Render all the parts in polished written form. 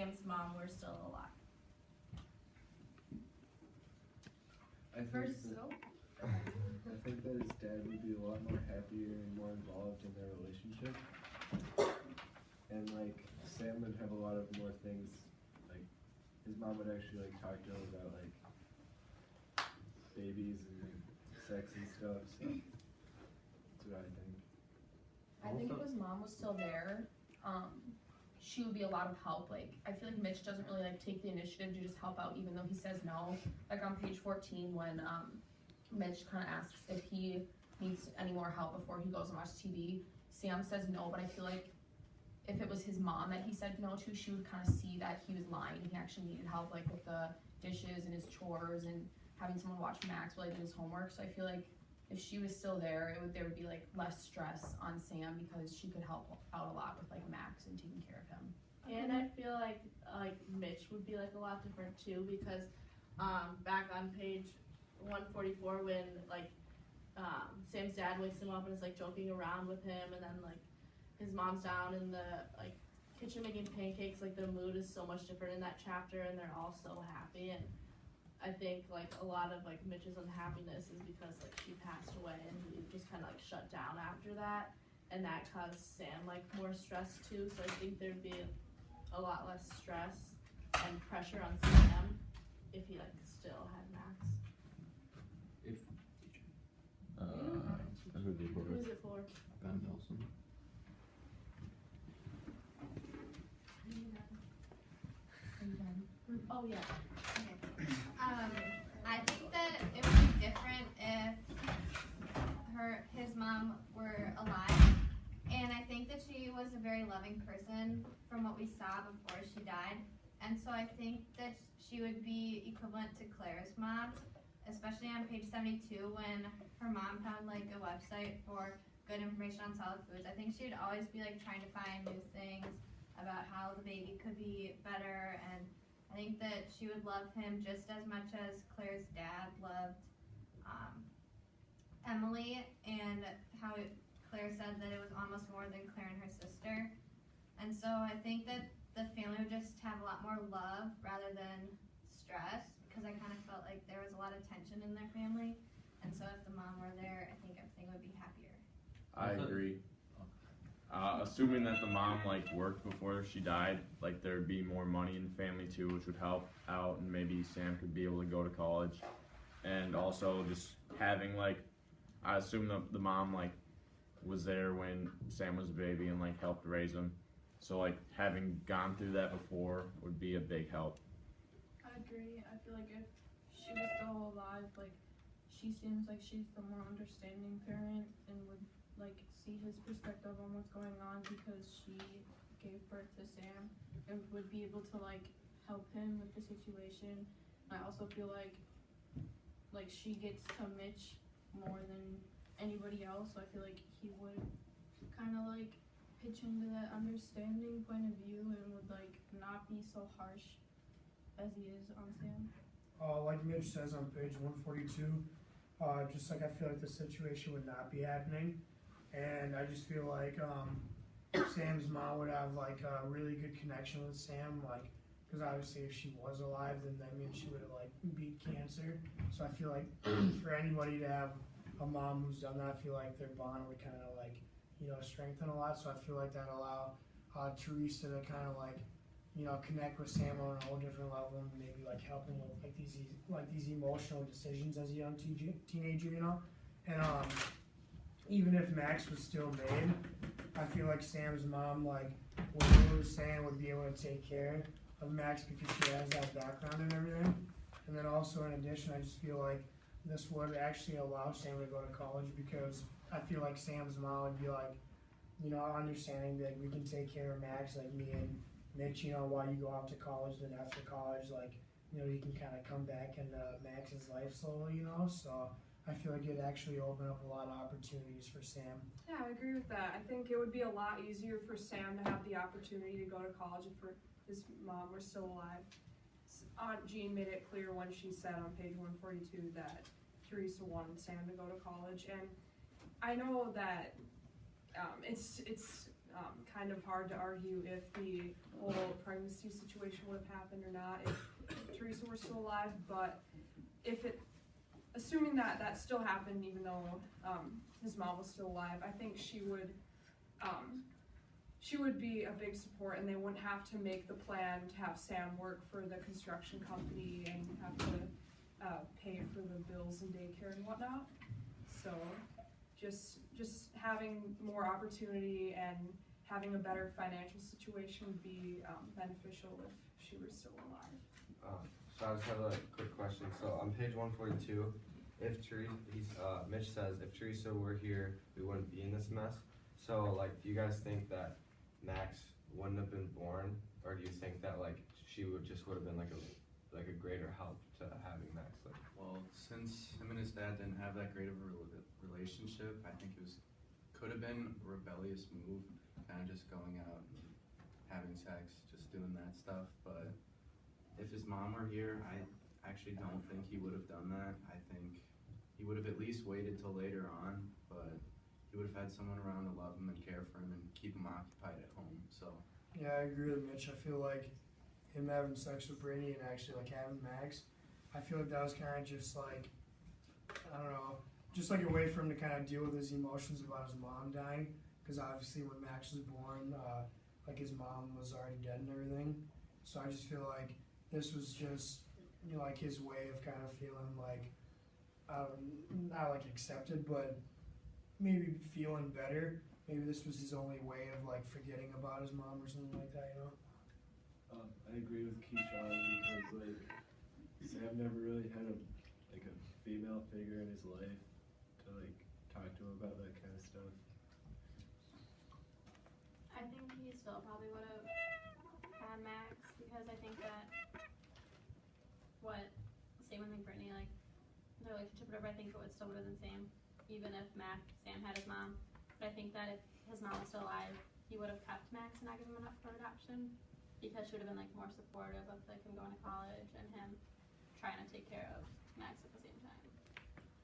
Sam's mom were still alive. I think that his dad would be a lot more happier and more involved in their relationship. And like Sam would have a lot of more things, like his mom would actually like talk to him about like babies and like, sex and stuff, so that's what I think. I think if his mom was still there, she would be a lot of help. Like, I feel like Mitch doesn't really like take the initiative to just help out even though he says no. Like on page 14 when Mitch kind of asks if he needs any more help before he goes and watches TV, Sam says no, but I feel like if it was his mom that he said no to, she would kind of see that he was lying and he actually needed help like with the dishes and his chores and having someone watch Max while he did his homework. So I feel like if she was still there, there would be like less stress on Sam because she could help out a lot with like Max and taking care of him. And I feel like Mitch would be like a lot different too because back on page 144 when like Sam's dad wakes him up and is like joking around with him, and then like his mom's down in the like kitchen making pancakes, like the mood is so much different in that chapter and they're all so happy. And I think like a lot of like Mitch's unhappiness is because like she passed away and he just kind of like shut down after that, and that caused Sam like more stress too. So I think there'd be a lot less stress and pressure on Sam if he like still had Max. If Who's it for? Ben Nelson. Oh yeah. Okay. I think that it would be different if his mom were alive, and I think that she was a very loving person from what we saw before she died, and so I think that she would be equivalent to Claire's mom, especially on page 72 when her mom found like a website for good information on solid foods. I think she'd always be like trying to find new things about how the baby could be better, and I think that she would love him just as much as Claire's dad loved Emily, and how Claire said that it was almost more than Claire and her sister. And so I think that the family would just have a lot more love rather than stress, because I kind of felt like there was a lot of tension in their family. And so if the mom were there, I think everything would be happier. I agree. Assuming that the mom like worked before she died, like there'd be more money in the family too, which would help out, and maybe Sam could be able to go to college. And also just having like, I assume the mom like was there when Sam was a baby and like helped raise him. So like having gone through that before would be a big help. I agree. I feel like if she was still alive, like she seems like she's the more understanding parent and would like see his perspective on what's going on because she gave birth to Sam and would be able to like help him with the situation. I also feel like she gets to Mitch more than anybody else, so I feel like he would kind of like pitch into that understanding point of view and would like not be so harsh as he is on Sam. Like Mitch says on page 142, just like I feel like the situation would not be happening, and I just feel like Sam's mom would have like a really good connection with Sam, like because obviously if she was alive, then that means she would have like beat cancer. So I feel like for anybody to have a mom who's done that, I feel like their bond would kind of like strengthen a lot. So I feel like that allow Teresa to kind of like connect with Sam on a whole different level, and maybe like help him with like these emotional decisions as a young teenager, And even if Max was still made, I feel like Sam's mom, like what Lou was saying, would be able to take care of Max because she has that background and everything. And then also in addition, I just feel like this would actually allow Sam to go to college, because I feel like Sam's mom would be like, understanding that we can take care of Max, like me and Mitch, while you go off to college, then after college, like, he can kind of come back into Max's life slowly, So I feel like it'd actually open up a lot of opportunities for Sam. Yeah, I agree with that. I think it would be a lot easier for Sam to have the opportunity to go to college if his mom were still alive. Aunt Jean made it clear when she said on page 142 that Teresa wanted Sam to go to college, and I know that it's kind of hard to argue if the whole pregnancy situation would have happened or not if Teresa were still alive, but assuming that that still happened even though his mom was still alive, I think she would be a big support, and they wouldn't have to make the plan to have Sam work for the construction company and have to pay for the bills and daycare and whatnot. So just having more opportunity and having a better financial situation would be beneficial if she were still alive. So I just have a quick question. So on page 142, if Mitch says if Teresa were here, we wouldn't be in this mess. So like, do you guys think that Max wouldn't have been born, or do you think that like she would have been like a greater help to having Max? Like, well, since him and his dad didn't have that great of a relationship, I think it could have been a rebellious move, kind of just going out and having sex, just doing that stuff. But if his mom were here, I actually don't think he would have done that. I think he would have at least waited till later on, but he would have had someone around to love him and care for him and keep him occupied at home. So Yeah, I agree with Mitch. I feel like him having sex with Brittany and actually like having Max, I feel like that was kind of just like, I don't know, just like a way for him to kind of deal with his emotions about his mom dying. Because obviously when Max was born, like his mom was already dead and everything. So I just feel like this was just, like his way of kind of feeling like, not like accepted, but maybe feeling better. Maybe this was his only way of like forgetting about his mom or something like that, I agree with Keyshawn because like Sam never really had a female figure in his life to like talk to him about that kind of stuff. I think he still probably would have had Max because I think that same with Brittany, like their relationship, whatever, I think it still would have been the same, even if Sam had his mom. But I think that if his mom was still alive, he would have kept Max and not given him up for adoption because she would have been like more supportive of like him going to college and him trying to take care of Max at the same time.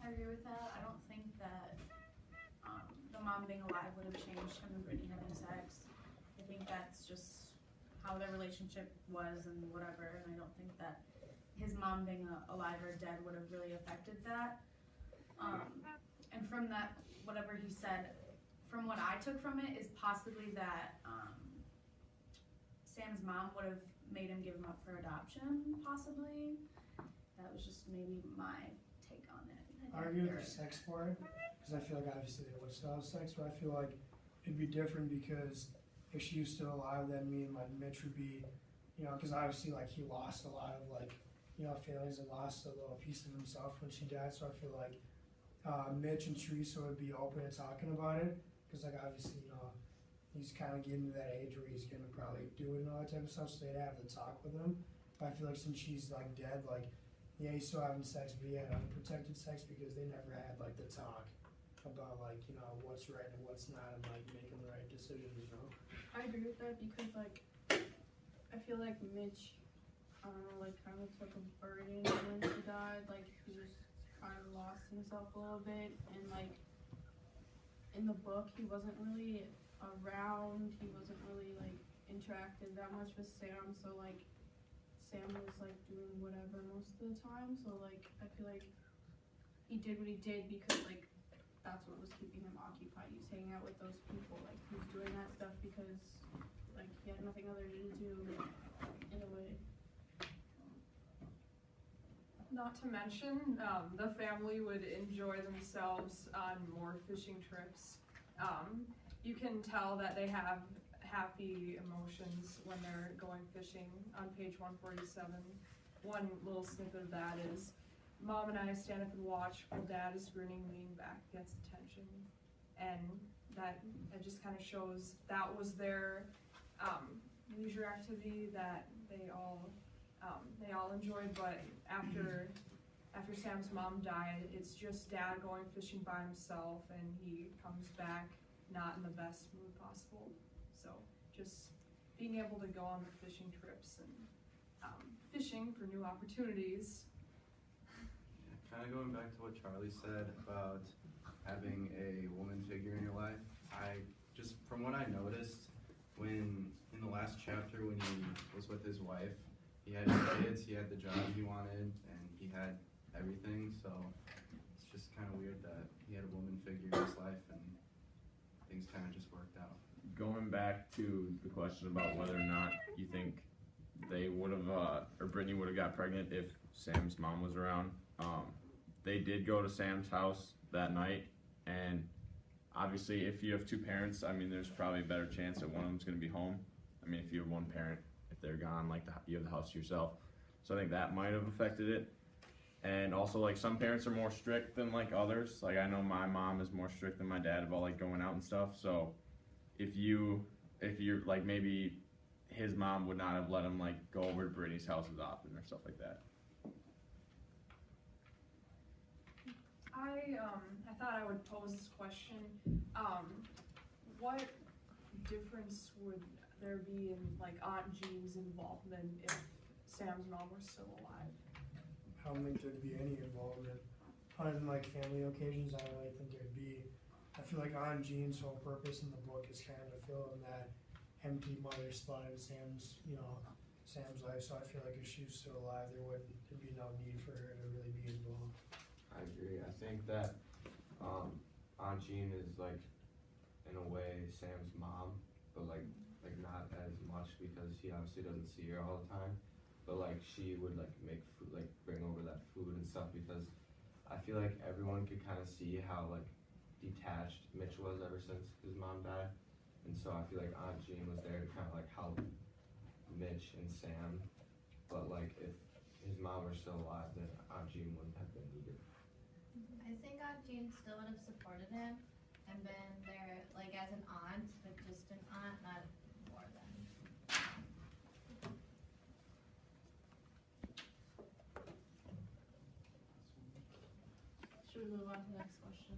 I agree with that. I don't think that the mom being alive would have changed him and Brittany having sex. I think that's just how their relationship was and whatever, and I don't think that his mom being alive or dead would have really affected that. And from that, whatever he said, from what I took from it is possibly that Sam's mom would have made him give him up for adoption, possibly. That was just maybe my take on it. I argue with the sex part, because I feel like obviously they would still have sex, but I feel like it'd be different because if she was still alive, then me and like Mitch would be, because obviously like he lost a lot of like, feelings and lost a little piece of himself when she died, so I feel like Mitch and Teresa would be open to talking about it, because like obviously, he's kind of getting to that age where he's gonna probably do it and all that type of stuff, so they'd have the talk with him. But I feel like since she's like dead, like, yeah, he's still having sex, but he had unprotected sex because they never had like the talk about like, what's right and what's not and like making the right decisions, I agree with that because like, I feel like Mitch, I don't know, like kind of took a burden when he died, like he just kind of lost himself a little bit, and like in the book he wasn't really around, he wasn't really like interacted that much with Sam, so like Sam was like doing whatever most of the time, so like I feel like he did what he did because like that's what was keeping him occupied. He was hanging out with those people, like he was doing that stuff because like he had nothing other to do in a way. Not to mention, the family would enjoy themselves on more fishing trips. You can tell that they have happy emotions when they're going fishing. On page 147, one little snippet of that is, Mom and I stand up and watch while Dad is grinning, leaning back against the tension. And that just kind of shows that was their leisure activity that they all enjoyed, but after Sam's mom died, it's just Dad going fishing by himself, and he comes back not in the best mood possible. So just being able to go on the fishing trips and fishing for new opportunities. Kind of going back to what Charlie said about having a woman figure in your life, I just from what I noticed, when in the last chapter when he was with his wife, he had his kids, he had the job he wanted, and he had everything. So it's just kind of weird that he had a woman figure in his life, and things kind of just worked out. Going back to the question about whether or not you think they would have, or Brittany would have got pregnant if Sam's mom was around. They did go to Sam's house that night, and obviously if you have two parents, I mean, there's probably a better chance that one of them's going to be home. I mean, if you have one parent, if they're gone, like you have the house to yourself. So I think that might have affected it. And also, like, some parents are more strict than like others. Like, I know my mom is more strict than my dad about like going out and stuff. So if you're like, maybe his mom would not have let him like go over to Brittany's house as often or stuff like that. I thought I would pose this question. What difference would there be in like Aunt Jean's involvement if Sam's mom were still alive? I don't think there'd be any involvement. Other than like family occasions, I don't really think there'd be. I feel like Aunt Jean's whole purpose in the book is kind of to fill in that empty mother spot in Sam's life. So I feel like if she was still alive, there'd be no need for her to really be involved. I agree. I think that Aunt Jean is like, in a way, Sam's mom, but like not as much because he obviously doesn't see her all the time. But like she would like make food, like bring over that food and stuff because I feel like everyone could kind of see how like detached Mitch was ever since his mom died, and so I feel like Aunt Jean was there to kind of like help Mitch and Sam. But like if his mom were still alive, then Aunt Jean wouldn't have been needed. I think Aunt Jean still would have supported him and been there like as an aunt, but just an aunt, not more than. Should we move on to the next question?